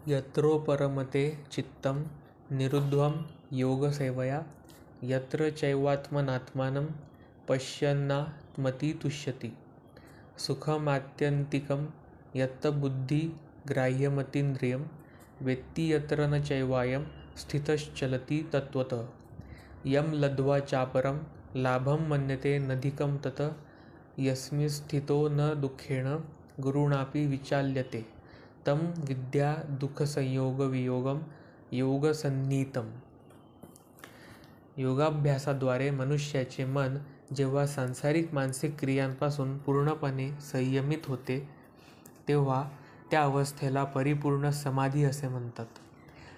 यत्रोपरमते चित्तं निरुद्धं योगसेवया यत्र चैवात्मनात्मानं पश्यन्नात्मति तुष्यति सुखमात्यन्तिकं यत्त बुद्धिग्राह्यमतीन्द्रियं वेत्ति यत्र न चैवायं स्थितश्चलति तत्त्वतः यं लब्ध्वा चापरं लाभं मन्यते नधिकं तत् यस्मिन् स्थितो न दुःखेन गुरुणापि विचाल्यते तं विद्या दुःखसंयोगवियोगं योगसन्निहितम्. योगाभ्यासाद्वारे मनुष्याचे मन जेव्हा सांसारिक मानसिक क्रियांपासून पूर्णपणे संयमित होते तेव्हा त्या अवस्थेला परिपूर्ण समाधी असे म्हणतात.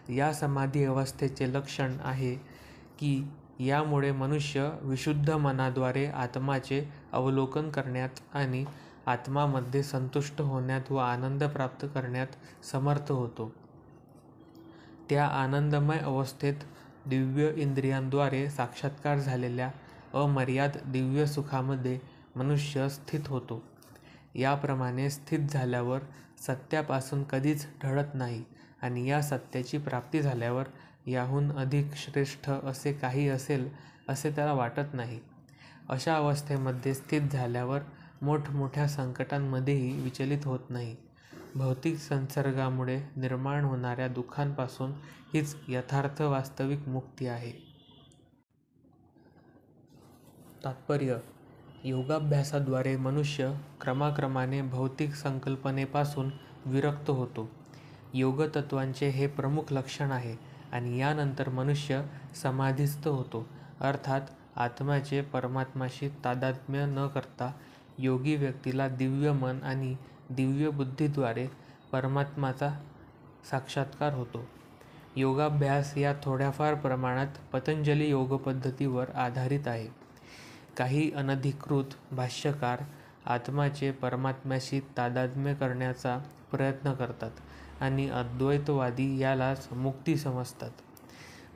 या समाधी अवस्थेचे लक्षण आहे की यामुळे मनुष्य विशुद्ध मनाद्वारे आत्माचे अवलोकन करण्यात आणि आत्मामध्ये संतुष्ट होण्यात व आनंद प्राप्त करण्यात समर्थ होतो. त्या आनंदमय अवस्थेत दिव्य इंद्रियांद्वारे साक्षात्कार झालेल्या अमर्याद दिव्य सुखामध्ये मनुष्य स्थित होतो. याप्रमाणे स्थित झाल्यावर सत्यापासून कधीच ढळत नाही आणि या सत्याची प्राप्ती झाल्यावर याहून अधिक श्रेष्ठ असे काही असेल असे त्याला वाटत नाही. अशा अवस्थेमध्ये स्थित झाल्यावर मोठमोठ्या संकटांमध्येही विचलित होत नाही. भौतिक संसर्गामुळे निर्माण होणाऱ्या दुःखांपासून हीच यथार्थ वास्तविक मुक्ती आहे. तात्पर्य: योगाभ्यासाद्वारे मनुष्य क्रमाक्रमाने भौतिक संकल्पनेपासून विरक्त होतो. योगतत्वांचे हे प्रमुख लक्षण आहे आणि यानंतर मनुष्य समाधीस्थ होतो. अर्थात आत्म्याचे परमात्म्याशी तादात्म्य न करता योगी व्यक्तीला दिव्य मन आणि दिव्य बुद्धीद्वारे परमात्म्याचा साक्षात्कार होतो. योगाभ्यास या थोड्याफार प्रमाणात पतंजली योगपद्धतीवर आधारित आहे. काही अनधिकृत भाष्यकार आत्म्याचे परमात्म्याशी तादात्म्य करण्याचा प्रयत्न करतात आणि अद्वैतवादी यालाच मुक्ती समजतात,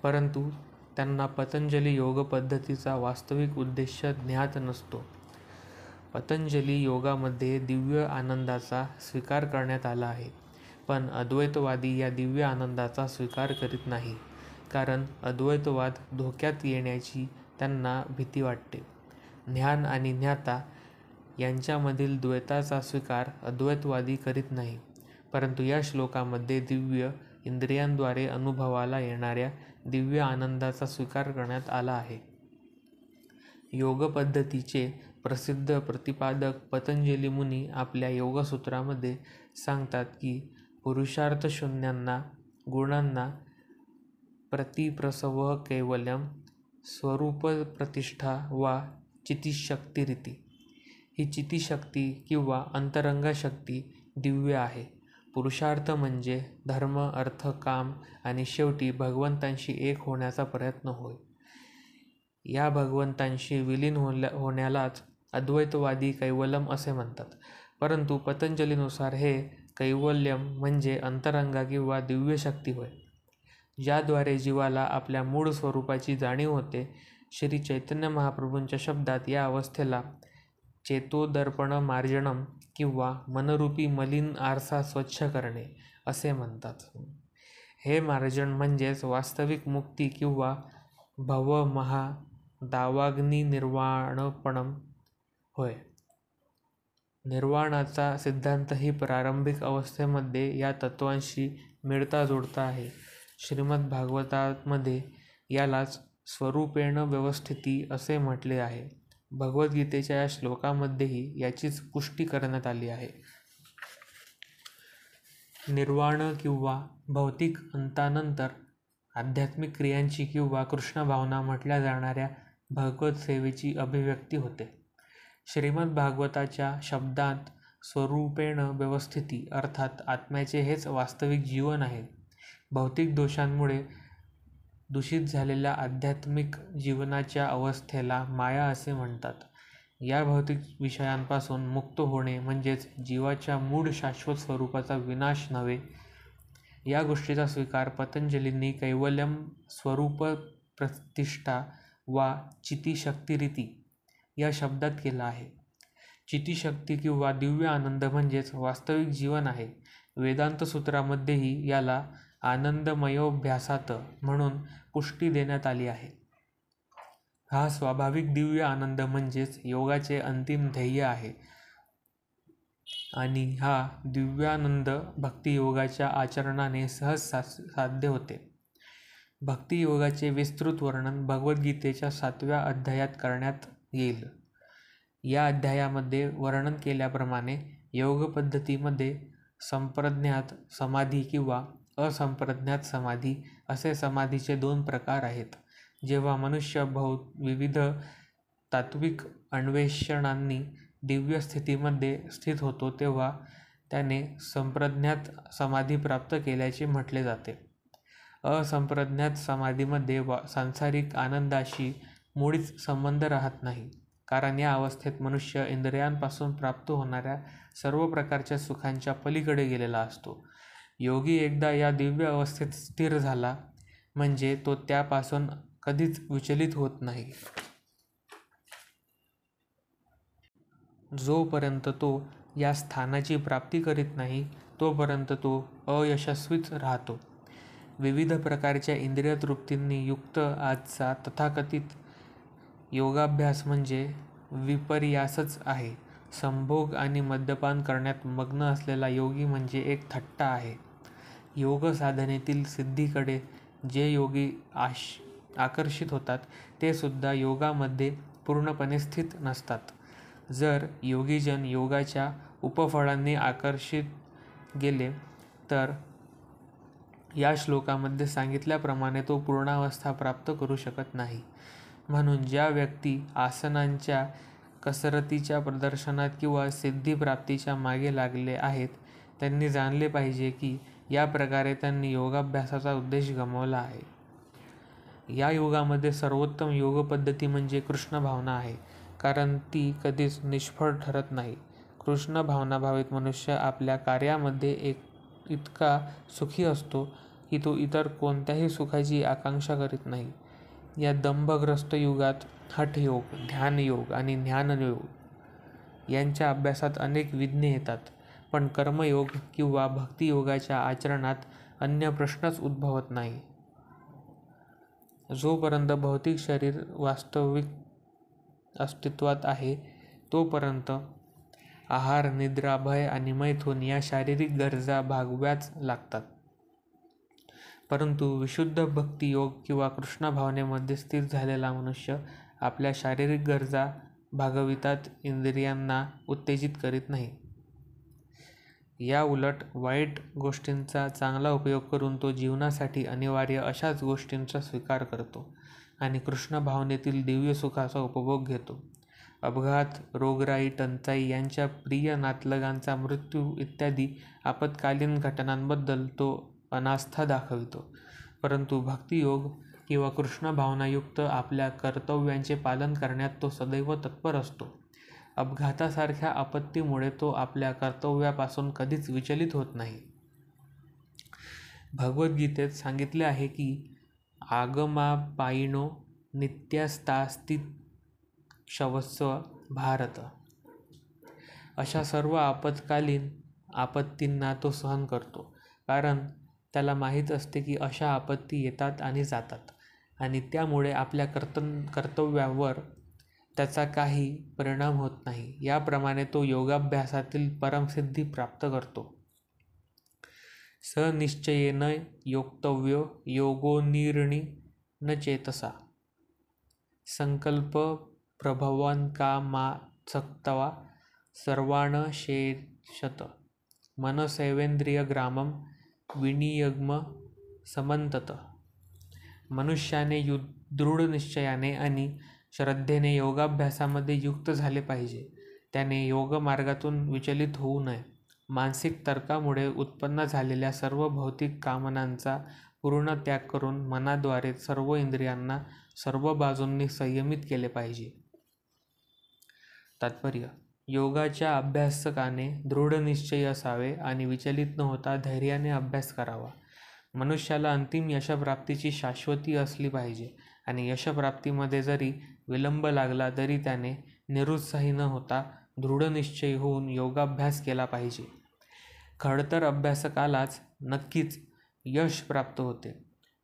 परंतु त्यांना पतंजली योगपद्धतीचा वास्तविक उद्देश ज्ञात नसतो. पतंजली योगामध्ये दिव्य आनंदाचा स्वीकार करण्यात आला आहे, पण अद्वैतवादी या दिव्य आनंदाचा स्वीकार करीत नाही, कारण अद्वैतवाद धोक्यात येण्याची त्यांना भीती वाटते. ज्ञान आणि ज्ञाता यांच्यामधील द्वैताचा स्वीकार अद्वैतवादी करीत नाही, परंतु या श्लोकामध्ये दिव्य इंद्रियांद्वारे अनुभवाला येणाऱ्या दिव्य आनंदाचा स्वीकार करण्यात आला आहे. योगपद्धतीचे प्रसिद्ध प्रतिपादक पतंजली मुनी आपल्या योगसूत्रामध्ये सांगतात की पुरुषार्थशून्यांना गुणांना प्रतिप्रसव कैवल्यम स्वरूपप्रतिष्ठा वा चितिशक्तिरिती. ही चितिशक्ती किंवा अंतरंग शक्ती दिव्य आहे. पुरुषार्थ म्हणजे धर्म, अर्थ, काम आणि शेवटी भगवंतांशी एक होण्याचा प्रयत्न होय. या भगवंतांशी विलीन होण्यालाच अद्वैतवादी कैवल्यम असे म्हणतात, परंतु पतंजलीनुसार हे कैवल्यम म्हणजे अंतरंगा किंवा दिव्य शक्ती होय, ज्याद्वारे जीवाला आपल्या मूळ स्वरूपाची जाणीव होते. श्री चैतन्य महाप्रभूंच्या शब्दात या अवस्थेला चेतोदर्पण मार्जनम किंवा मनरूपी मलिन आरसा स्वच्छ करणे असे म्हणतात. हे मार्जन म्हणजेच वास्तविक मुक्ती किंवा भवमहादावाग्निनिर्वाणपणम होय. निर्वाणाचा सिद्धांतही प्रारंभिक अवस्थेमध्ये या तत्वांशी मिळता जुळता आहे. श्रीमद भागवतामध्ये यालाच स्वरूपेण व्यवस्थिती असे म्हटले आहे. भगवद्गीतेच्या या श्लोकामध्येही याचीच पुष्टी करण्यात आली आहे. निर्वाण किंवा भौतिक अंतानंतर आध्यात्मिक क्रियांची किंवा कृष्ण भावना म्हटल्या जाणाऱ्या भगवत सेवेची अभिव्यक्ती होते. श्रीमद भागवताच्या शब्दात स्वरूपेण व्यवस्थिती अर्थात आत्म्याचे हेच वास्तविक जीवन आहे. भौतिक दोषांमुळे दूषित झालेल्या आध्यात्मिक जीवनाच्या अवस्थेला माया असे म्हणतात. या भौतिक विषयांपासून मुक्त होणे म्हणजेच जीवाच्या मूळ शाश्वत स्वरूपाचा विनाश नव्हे. या गोष्टीचा स्वीकार पतंजलींनी कैवल्यम स्वरूपप्रतिष्ठा वा चितिशक्तिरिती या शब्दात केला आहे. चितिशक्ती किंवा दिव्य आनंद म्हणजेच वास्तविक जीवन आहे. वेदांत सूत्रामध्येही याला आनंदमयोभ्यासात म्हणून पुष्टी देण्यात आली आहे. हा स्वाभाविक दिव्य आनंद म्हणजेच योगाचे अंतिम ध्येय आहे आणि हा दिव्यानंद भक्तियोगाच्या आचरणाने सहज साध्य होते. भक्तियोगाचे विस्तृत वर्णन भगवद्गीतेच्या 7व्या अध्यायात करण्यात येईल. या अध्यायामध्ये वर्णन केल्याप्रमाणे योग पद्धतीमध्ये संप्रज्ञात समाधी किंवा असंप्रज्ञात समाधी असे समाधीचे 2 प्रकार आहेत. जेव्हा मनुष्य विविध तात्विक अन्वेषणांनी दिव्य स्थितीमध्ये स्थित होतो तेव्हा त्याने संप्रज्ञात समाधी प्राप्त केल्याचे म्हटले जाते. असंप्रज्ञात समाधीमध्ये सांसारिक आनंदाशी मुळीच संबंध राहत नाही, कारण या अवस्थेत मनुष्य इंद्रियांपासून प्राप्त होणाऱ्या सर्व प्रकारच्या सुखांच्या पलीकडे गेलेला असतो. योगी एकदा या दिव्य अवस्थेत स्थिर झाला म्हणजे तो त्यापासून कधीच विचलित होत नाही. जोपर्यंत तो या स्थानाची प्राप्ती करीत नाही तोपर्यंत तो अयशस्वीच राहतो. विविध प्रकारच्या इंद्रिय तृप्तींनी युक्त आजचा तथाकथित योगाभ्यास म्हणजे विपर्यासच आहे. संभोग आणि मद्यपान करण्यात मग्न असलेला योगी म्हणजे एक थट्टा आहे. योग साधनेतील सिद्धीकडे जे योगी आकर्षित होतात ते सुद्धा योगामध्ये पूर्णपणे स्थित नसतात. जर योगीजन योगाच्या उपफळांनी आकर्षित गेले तर या श्लोकामध्ये सांगितल्याप्रमाणे तो पूर्णावस्था प्राप्त करू शकत नाही. म्हणून ज्या व्यक्ती आसनांच्या कसरतीच्या प्रदर्शनात किंवा सिद्धिप्राप्तीच्या मागे लागले आहेत त्यांनी जाणले पाहिजे की या प्रकारे त्यांनी योगाभ्यासाचा उद्देश गमावला आहे. या योगामध्ये सर्वोत्तम योग पद्धती म्हणजे कृष्ण भावना आहे, कारण ती कधीच निष्फळ ठरत नाही. कृष्ण भावनाभावित मनुष्य आपल्या कार्यामध्ये इतका सुखी असतो की तो इतर कोणत्याही सुखाची आकांक्षा करीत नाही. या दंभग्रस्त युगात हठयोग, ध्यानयोग आणि ज्ञानयोग यांच्या अभ्यासात अनेक विघ्ने येतात, पण कर्मयोग किंवा भक्तियोगाच्या आचरणात अन्य प्रश्नच उद्भवत नाही. जोपर्यंत भौतिक शरीर वास्तविक अस्तित्वात आहे तोपर्यंत आहार, निद्रा, भय आणि मैथुन या शारीरिक गरजा भागव्याच लागतात. परंतु विशुद्ध भक्तियोग किंवा कृष्ण भावनेमध्ये स्थित झालेला मनुष्य आपल्या शारीरिक गरजा भागवितात, इंद्रियांना उत्तेजित करीत नाही. या उलट वाईट गोष्टींचा चांगला उपयोग करून तो जीवनासाठी अनिवार्य अशाच गोष्टींचा स्वीकार करतो आणि कृष्ण भावनेतील दिव्य सुखाचा उपभोग घेतो. अपघात, रोगराई, टंचाई यांच्या प्रिय नातलगांचा मृत्यू इत्यादी आपत्कालीन घटनांबद्दल तो अनास्था दाखवितो, परंतु भक्तियोग किंवा कृष्ण भावनायुक्त आपल्या कर्तव्यांचे पालन करण्यात तो सदैव तत्पर असतो. अपघातासारख्या आपत्तीमुळे तो आपल्या कर्तव्यापासून कधीच विचलित होत नाही. भगवद्गीतेत सांगितले आहे की आगमापायिनो नित्यास्तास्ति क्षवस्व भारत. अशा सर्व आपत्कालीन आपत्तींना तो सहन करतो, कारण त्याला माहीत असते की अशा आपत्ती येतात आणि जातात आणि त्यामुळे आपल्या कर्तव्यावर त्याचा काही परिणाम होत नाही. याप्रमाणे तो योगाभ्यासातील परमसिद्धी प्राप्त करतो. सनिश्चयेन योक्तव्यो योगो निर्णिन चेतसा संकल्प प्रभवान्कामात्सक्त्वा सर्वान् शेषत मनसैवेन्द्रियग्रामं विनियम्य समंतत. मनुष्याने दृढ निश्चयाने आणि श्रद्धेने योगाभ्यासामध्ये युक्त झाले पाहिजे. त्याने योगमार्गातून विचलित होऊ नये. मानसिक तर्कामुळे उत्पन्न झालेल्या सर्व भौतिक कामनांचा पूर्ण त्याग करून मनाद्वारे सर्व इंद्रियांना सर्व बाजूंनी संयमित केले पाहिजे. तात्पर्य: योगाच्या अभ्यासकाने दृढ निश्चयी असावे आणि विचलित न होता धैर्याने अभ्यास करावा. मनुष्याला अंतिम यशप्राप्तीची शाश्वती असली पाहिजे आणि यशप्राप्तीमध्ये जरी विलंब लागला तरी त्याने निरुत्साही न होता दृढ निश्चयी होऊन योगाभ्यास केला पाहिजे. खडतर अभ्यासकालाच नक्कीच यश प्राप्त होते.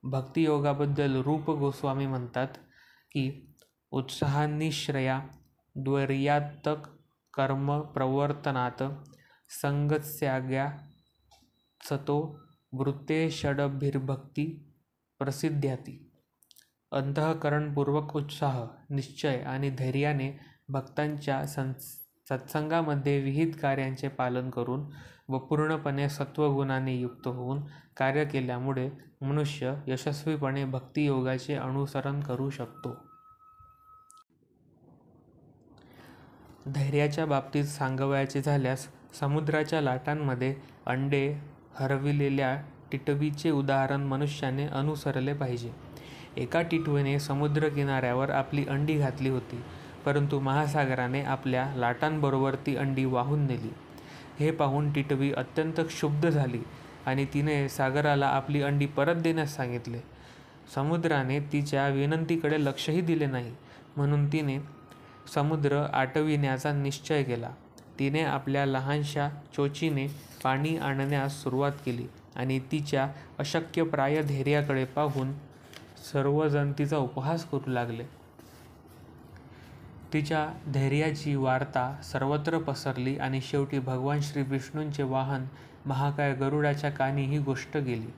भक्तियोगाबद्दल रूप गोस्वामी म्हणतात की उत्साहानिश्रया द्वर्यात्तक कर्म प्रवर्तनात संगत्याग्या सतो वृत्ते षडभिर्भक्ती प्रसिद्ध्याती. अंतःकरणपूर्वक उत्साह, निश्चय आणि धैर्याने भक्तांच्या सत्संगामध्ये विहित कार्यांचे पालन करून व पूर्णपणे सत्वगुणाने युक्त होऊन कार्य केल्यामुळे मनुष्य यशस्वीपणे भक्तियोगाचे अनुसरण करू शकतो. धैर्याच्या बाबतीत सांगावयाचे झाल्यास समुद्राच्या लाटांमध्ये अंडे हरविलेल्या टिटवीचे उदाहरण मनुष्याने अनुसरले पाहिजे. एका टिटवीने समुद्रकिनाऱ्यावर आपली अंडी घातली होती, परंतु महासागराने आपल्या लाटांबरोबर ती अंडी वाहून नेली. हे पाहून टिटवी अत्यंत क्षुब्ध झाली आणि तिने सागराला आपली अंडी परत देण्यास सांगितले. समुद्राने तिच्या विनंतीकडे लक्षही दिले नाही, म्हणून तिने समुद्र आटविण्याचा निश्चय केला. तिने आपल्या लहानशा चोचीने पाणी आणण्यास सुरुवात केली आणि तिच्या अशक्यप्राय धैर्याकडे पाहून सर्वजण तिचा उपहास करू लागले. तिच्या धैर्याची वार्ता सर्वत्र पसरली आणि शेवटी भगवान श्री विष्णूंचे वाहन महाकाय गरुडाच्या कानी ही गोष्ट गेली.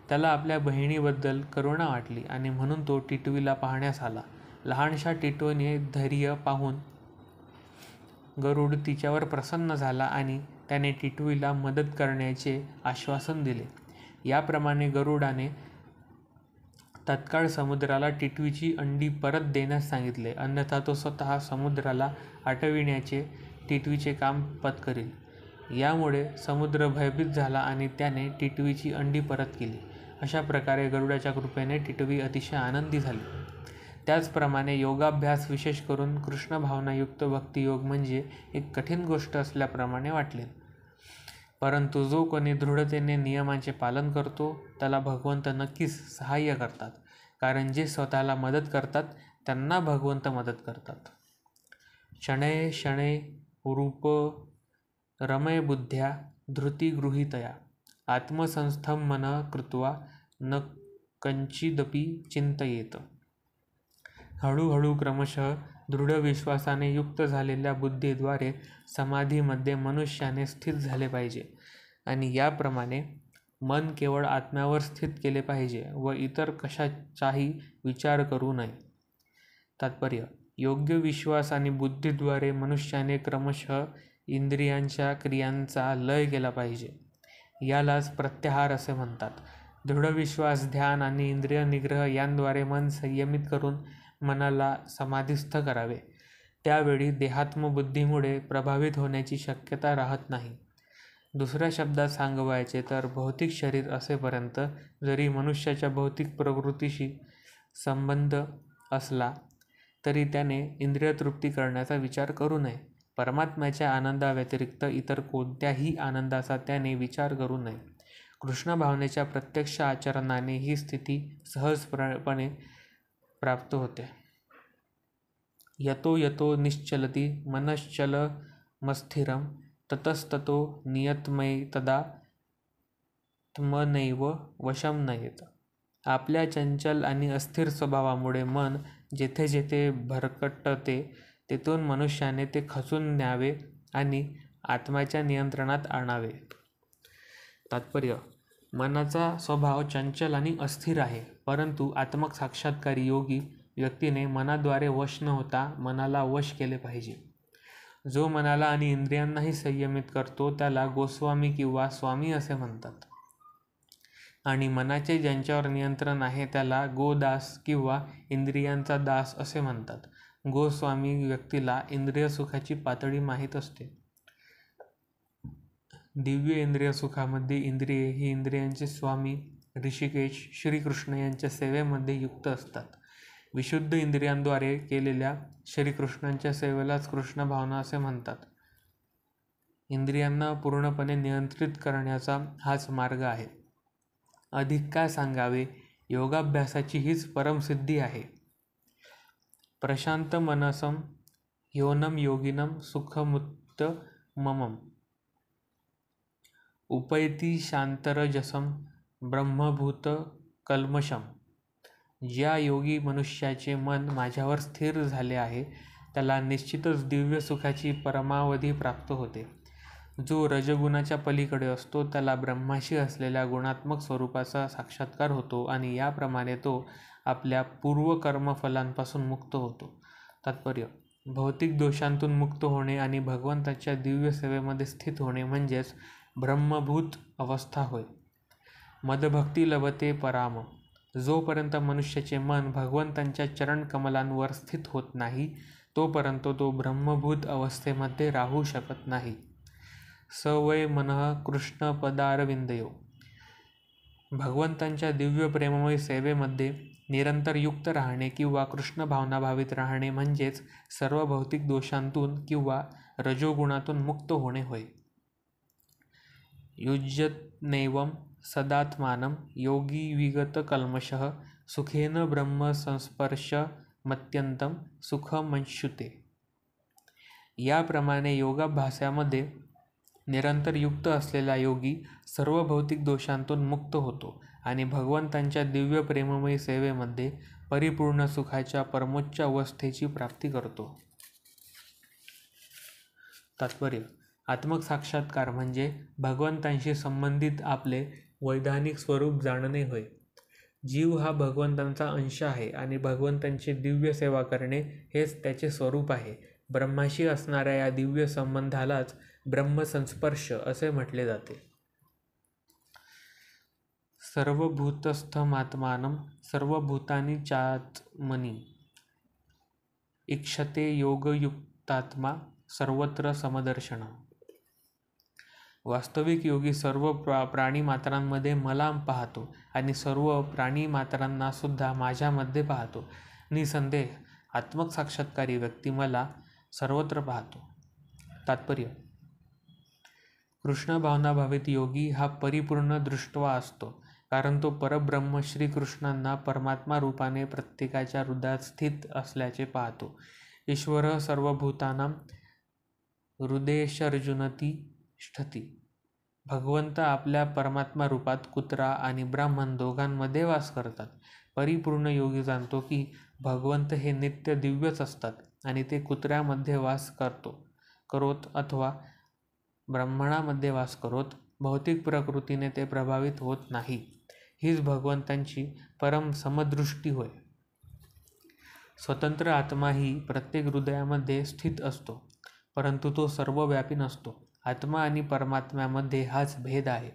त्याला आपल्या बहिणीबद्दल करुणा वाटली आणि म्हणून तो टिटवीला पाहण्यास आला. लहानशा टिटवीने धैर्य पाहून गरुड तिच्यावर प्रसन्न झाला आणि त्याने टिटवीला मदत करण्याचे आश्वासन दिले. याप्रमाणे गरुडाने तत्काळ समुद्राला टिटवीची अंडी परत देण्यास सांगितले, अन्यथा तो स्वतः समुद्राला आटविण्याचे टिटवीचे काम पत्करील. यामुळे समुद्र भयभीत झाला आणि त्याने टिटवीची अंडी परत केली. अशा प्रकारे गरुडाच्या कृपेने टिटवी अतिशय आनंदी झाली. त्याचप्रमाणे योगाभ्यास, विशेष करून कृष्ण भावनायुक्त भक्तियोग म्हणजे एक कठीण गोष्ट असल्याप्रमाणे वाटले. परंतु जो कोणी दृढतेने नियमांचे पालन करतो त्याला भगवंत नक्कीच सहाय्य करतात, कारण जे स्वतःला मदत करतात त्यांना भगवंत मदत करतात. शनैः शनैः रूप रमय बुद्ध्या धृती गृहीतया आत्मसंस्थं मनः कृत्वा न कंचिदपि चिंतयेत. हळूहळू क्रमशः दृढ विश्वासाने युक्त झालेल्या बुद्धीद्वारे समाधीमध्ये मनुष्याने स्थित झाले पाहिजे आणि याप्रमाणे मन केवळ आत्म्यावर स्थित केले पाहिजे व इतर कशाचाही विचार करू नये. तात्पर्य: योग्य विश्वास आणि बुद्धीद्वारे मनुष्याने क्रमशः इंद्रियांच्या क्रियांचा लय केला पाहिजे. यालाच प्रत्याहार असे म्हणतात. दृढ विश्वास, ध्यान आणि इंद्रिय निग्रह यांद्वारे मन संयमित करून मनाला समाधिस्थ करावे. त्यावेळी देहात्मबुद्धीमुळे प्रभावित होण्याची शक्यता राहत नाही. दुसऱ्या शब्दात सांगावयाचे तर भौतिक शरीर असेपर्यंत जरी मनुष्याच्या भौतिक प्रवृत्तीशी संबंध असला तरी त्याने इंद्रियतृप्ती करण्याचा विचार करू नये. परमात्म्याच्या आनंदाव्यतिरिक्त इतर कोणत्याही आनंदाचा त्याने विचार करू नये. कृष्ण भावनेच्या प्रत्यक्ष आचरणाने ही स्थिती सहजपणे प्राप्त होते. यतो यतो निश्चलति मनश्चलमस्थिरं ततस्ततो नियतमय तदा त्मनैव वशं नयेत. आपल्या चंचल आणि अस्थिर स्वभावामुळे मन जेथे जेथे भरकटते तेथून मनुष्याने ते खचून न्यावे आणि आत्म्याच्या नियंत्रणात आणावे. तात्पर्य: मनाचा स्वभाव चंचल आणि अस्थिर आहे, परंतु आत्मक साक्षात्कारी योगी व्यक्तीने मनाद्वारे वश न होता मनाला वश केले पाहिजे. जो मनाला आणि इंद्रियांनाही संयमित करतो त्याला गोस्वामी किंवा स्वामी असे म्हणतात आणि मनाचे ज्यांच्यावर नियंत्रण आहे त्याला गोदास किंवा इंद्रियांचा दास असे म्हणतात. गोस्वामी व्यक्तीला इंद्रिय सुखाची पातळी माहीत असते. दिव्य इंद्रिय सुखामध्ये इंद्रिये ही इंद्रियांचे स्वामी ऋषिकेश श्रीकृष्ण यांच्या सेवेमध्ये युक्त असतात. विशुद्ध इंद्रियांद्वारे केलेल्या श्रीकृष्णांच्या सेवेलाच कृष्ण भावना असे म्हणतात. इंद्रियांना पूर्णपणे नियंत्रित करण्याचा हाच मार्ग आहे. अधिक काय सांगावे, योगाभ्यासाची हीच परमसिद्धी आहे. प्रशांत मनसं ह्योनं योगिनं सुखमुत्तमम् उपैती शांतरजसम ब्रह्मभूत कल्मषम. ज्या योगी मनुष्याचे मन माझ्यावर स्थिर झाले आहे त्याला निश्चितच दिव्य सुखाची परमावधी प्राप्त होते. जो रजगुणाच्या पलीकडे असतो त्याला ब्रह्माशी असलेल्या गुणात्मक स्वरूपाचा साक्षात्कार होतो आणि याप्रमाणे तो आपल्या पूर्व कर्मफलांपासून मुक्त होतो. तात्पर्य: भौतिक दोषांतून मुक्त होणे आणि भगवंताच्या दिव्य सेवेमध्ये स्थित होणे म्हणजेच ब्रह्मभूत अवस्था होय. मदभक्ती लभते पराम. जोपर्यंत मनुष्याचे मन भगवंतांच्या चरणकमलांवर स्थित होत नाही तोपर्यंत तो ब्रह्मभूत अवस्थेमध्ये राहू शकत नाही. स वै मनः कृष्ण पदारविंदयो. भगवंतांच्या दिव्य प्रेममय सेवेमध्ये निरंतर युक्त राहणे किंवा कृष्ण भावनाभावित राहणे म्हणजेच सर्व भौतिक दोषांतून किंवा रजोगुणातून मुक्त होणे होय. युज्यतनैवं सदात्मानं योगी विगत कल्मषः सुखेन ब्रह्म संस्पर्शमत्यंतं सुखमश्नुते. याप्रमाणे योगाभ्यासामध्ये निरंतर युक्त असलेला योगी सर्व भौतिक दोषांतून मुक्त होतो आणि भगवंतांच्या दिव्य प्रेममयी सेवेमध्ये परिपूर्ण सुखाच्या परमोच्च अवस्थेची प्राप्ती करतो. तात्पर्य: आत्मक साक्षात्कार म्हणजे भगवंतांशी संबंधित आपले वैधानिक स्वरूप जाणणे होय. जीव हा भगवंतांचा अंश आहे आणि भगवंतांची दिव्य सेवा करणे हेच त्याचे स्वरूप आहे. ब्रह्माशी असणाऱ्या या दिव्य संबंधालाच ब्रह्मसंस्पर्श असे म्हटले जाते. सर्वभूतस्थमात्मानं सर्वभूतानि चात्मनि इक्षते योगयुक्तात्मा सर्वत्र समदर्शनः. वास्तविक योगी सर्व प्राणीमात्रांमध्ये मला पाहतो आणि सर्व प्राणीमात्रांना सुद्धा माझ्यामध्ये पाहतो. निसंदेह आत्मक साक्षात्कारी व्यक्ती मला सर्वत्र पाहतो. तात्पर्य: कृष्ण भावनाभावित योगी हा परिपूर्ण दृष्टवा असतो, कारण तो परब्रह्म श्रीकृष्णांना परमात्मा रूपाने प्रत्येकाच्या हृदयात स्थित असल्याचे पाहतो. ईश्वर सर्वभूतानां हृदेशर्जुनती तिष्ठति. भगवंत आपल्या परमात्मा रूपात कुत्रा आणि ब्राह्मण दोघांमध्ये वास करतात. परिपूर्ण योगी जाणतो की भगवंत हे नित्य दिव्यच असतात आणि ते कुत्र्यामध्ये वास करोत अथवा ब्राह्मणामध्ये वास करोत भौतिक प्रकृतीने ते प्रभावित होत नाही. हीच भगवंतांची परम समदृष्टी होय. स्वतंत्र आत्मा ही प्रत्येक हृदयामध्ये स्थित असतो, परंतु तो सर्वव्यापी नसतो. आत्मा आणि परमात्म्यामध्ये हाच भेद आहे.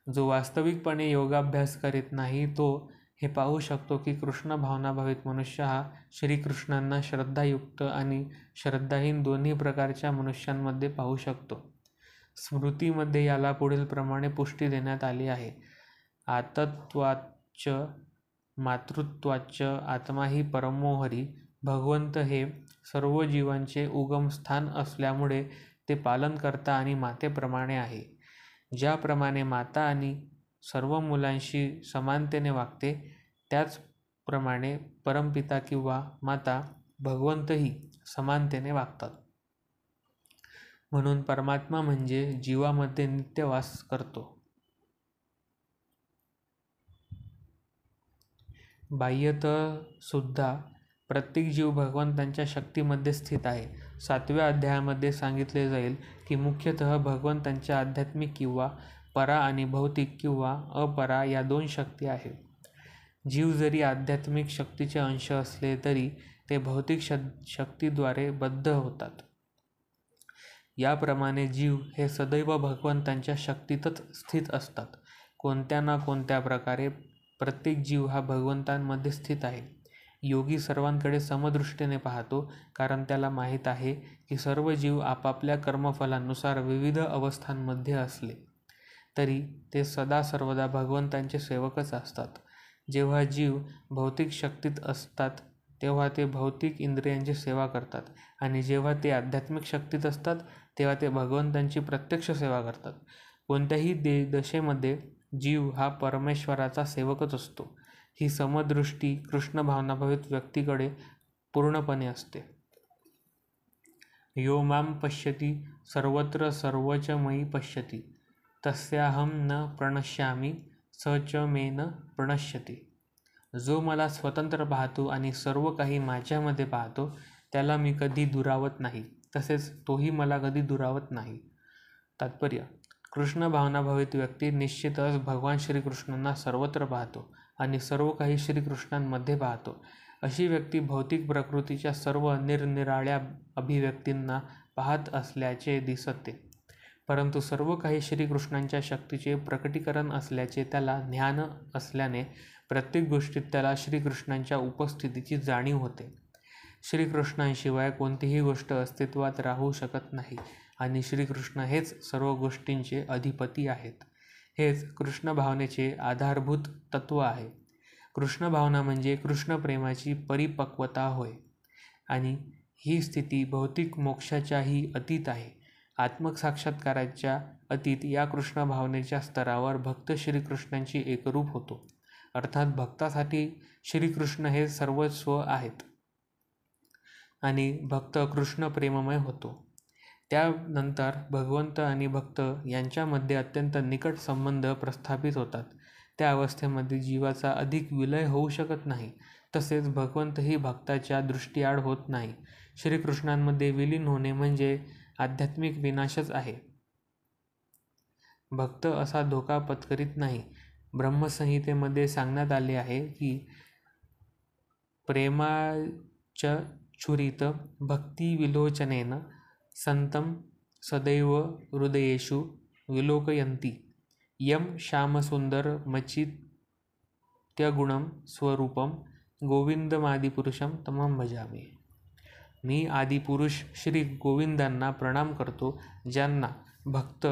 जो वास्तविकपणे योगाभ्यास करीत नाही तो हे पाहू शकतो की कृष्ण भावनाभावित मनुष्य हा श्रीकृष्णांना श्रद्धायुक्त आणि श्रद्धाहीन दोन्ही प्रकारच्या मनुष्यांमध्ये पाहू शकतो. स्मृतीमध्ये याला पुढील प्रमाणे पुष्टी देण्यात आली आहे. आतत्वाच्च मातृत्वाच्च आत्मा ही परमो हरी. भगवंत हे सर्व जीवांचे उगमस्थान असल्यामुळे ते पालनकर्ता आणि मातेप्रमाणे आहे. ज्याप्रमाणे माता आणि सर्व मुलांशी समानतेने वागते त्याचप्रमाणे परमपिता किंवा माता भगवंतही समानतेने वागतात. म्हणून परमात्मा म्हणजे जीवामध्ये नित्य वास करतो. बाह्यतः सुद्धा प्रत्येक जीव भगवंतांच्या शक्तीमध्ये स्थित आहे. 7व्या अध्यायामध्ये सांगितले जाईल की मुख्यतः भगवंतांच्या आध्यात्मिक किंवा परा आणि भौतिक किंवा अपरा या 2 शक्ती आहेत. जीव जरी आध्यात्मिक शक्तीचे अंश असले तरी ते भौतिक शक्तीद्वारे बद्ध होतात. याप्रमाणे जीव हे सदैव भगवंतांच्या शक्तीतच स्थित असतात. कोणत्या ना कोणत्या प्रकारे प्रत्येक जीव हा भगवंतांमध्ये स्थित आहे. योगी सर्वांकडे समदृष्टीने पाहतो, कारण त्याला माहीत आहे की सर्व जीव आपापल्या कर्मफलानुसार विविध अवस्थांमध्ये असले तरी ते सदा सर्वदा भगवंतांचे सेवकच असतात. जेव्हा जीव भौतिक शक्तीत असतात तेव्हा ते भौतिक इंद्रियांची सेवा करतात आणि जेव्हा ते आध्यात्मिक शक्तीत असतात तेव्हा ते भगवंतांची प्रत्यक्ष सेवा करतात. कोणत्याही दशेमध्ये जीव हा परमेश्वराचा सेवकच असतो. ही समदृष्टी कृष्ण भावनाभावित व्यक्तीकडे पूर्णपणे असते. यो मां पश्यति सर्वत्र सर्वच मयि पश्यति. तस्याहम न प्रणश्यामी स च मे न प्रणश्यति. जो मला स्वतंत्र पाहतो आणि सर्व काही माझ्यामध्ये पाहतो त्याला मी कधी दुरावत नाही, तसेच तोही मला कधी दुरावत नाही. तात्पर्य: कृष्ण भावनाभावित व्यक्ती निश्चितच भगवान श्रीकृष्णांना सर्वत्र पाहतो आणि सर्व काही श्रीकृष्णांमध्ये पाहतो. अशी व्यक्ती भौतिक प्रकृतीच्या सर्व निरनिराळ्या अभिव्यक्तींना पाहत असल्याचे दिसते, परंतु सर्व काही श्रीकृष्णांच्या शक्तीचे प्रकटीकरण असल्याचे त्याला ज्ञान असल्याने प्रत्येक गोष्टीत त्याला श्रीकृष्णांच्या उपस्थितीची जाणीव होते. श्रीकृष्णांशिवाय कोणतीही गोष्ट अस्तित्वात राहू शकत नाही आणि श्रीकृष्ण हेच सर्व गोष्टींचे अधिपती आहेत. हेच कृष्ण भावनेचे आधारभूत तत्व आहे. कृष्ण भावना म्हणजे कृष्ण प्रेमाची परिपक्वता होय आणि ही स्थिती भौतिक मोक्षाच्याही अतीत आहे. आत्मसाक्षात्काराच्या अतीत या कृष्ण भावनेच्या स्तरावर भक्त श्रीकृष्णांची एकरूप होतो. अर्थात भक्तासाठी श्रीकृष्ण हे सर्वस्व आहेत आणि भक्त कृष्ण प्रेममय होतो. त्यानंतर भगवंत आणि भक्त यांच्यामध्ये अत्यंत निकट संबंध प्रस्थापित होतात. त्या अवस्थेमध्ये जीवाचा अधिक विलय होऊ शकत नाही, तसेच भगवंतही भक्ताच्या दृष्टीआड होत नाही. श्रीकृष्णांमध्ये विलीन होणे म्हणजे आध्यात्मिक विनाशच आहे. भक्त असा धोका पत्करीत नाही. ब्रह्मसंहितेमध्ये सांगण्यात आले आहे की प्रेमाच्युरित भक्तिविलोचनेन संतं सदैव हृदयेषु विलोकयन्ति यम श्यामसुंदरमचिन्त्यगुणं स्वरूपं गोविंदमादिपुरुषं तमहं भजामि. मी आदिपुरुष श्री गोविंदांना प्रणाम करतो, ज्यांना भक्त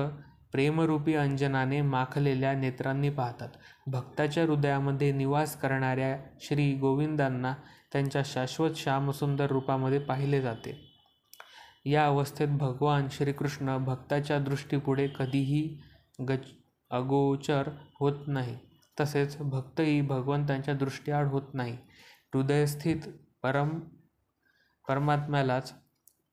प्रेमरूपी अंजनाने माखलेल्या नेत्रांनी पाहतात. भक्ताच्या हृदयामध्ये निवास करणाऱ्या श्री गोविंदांना त्यांच्या शाश्वत श्यामसुंदर रूपामध्ये पाहिले जाते. या अवस्थेत भगवान श्रीकृष्ण भक्ताच्या दृष्टीपुढे कधीही अगोचर होत नाही, तसेच भक्तही भगवंतांच्या दृष्टीआड होत नाही. हृदयस्थित परमात्म्यालाच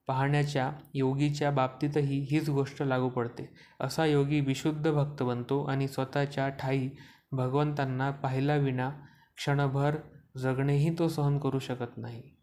पाहण्याच्या योगीच्या बाबतीतही हीच गोष्ट लागू पडते. असा योगी विशुद्ध भक्त बनतो आणि स्वतःच्या ठायी भगवंतांना पाहिल्याविना क्षणभर जगणेही तो सहन करू शकत नाही.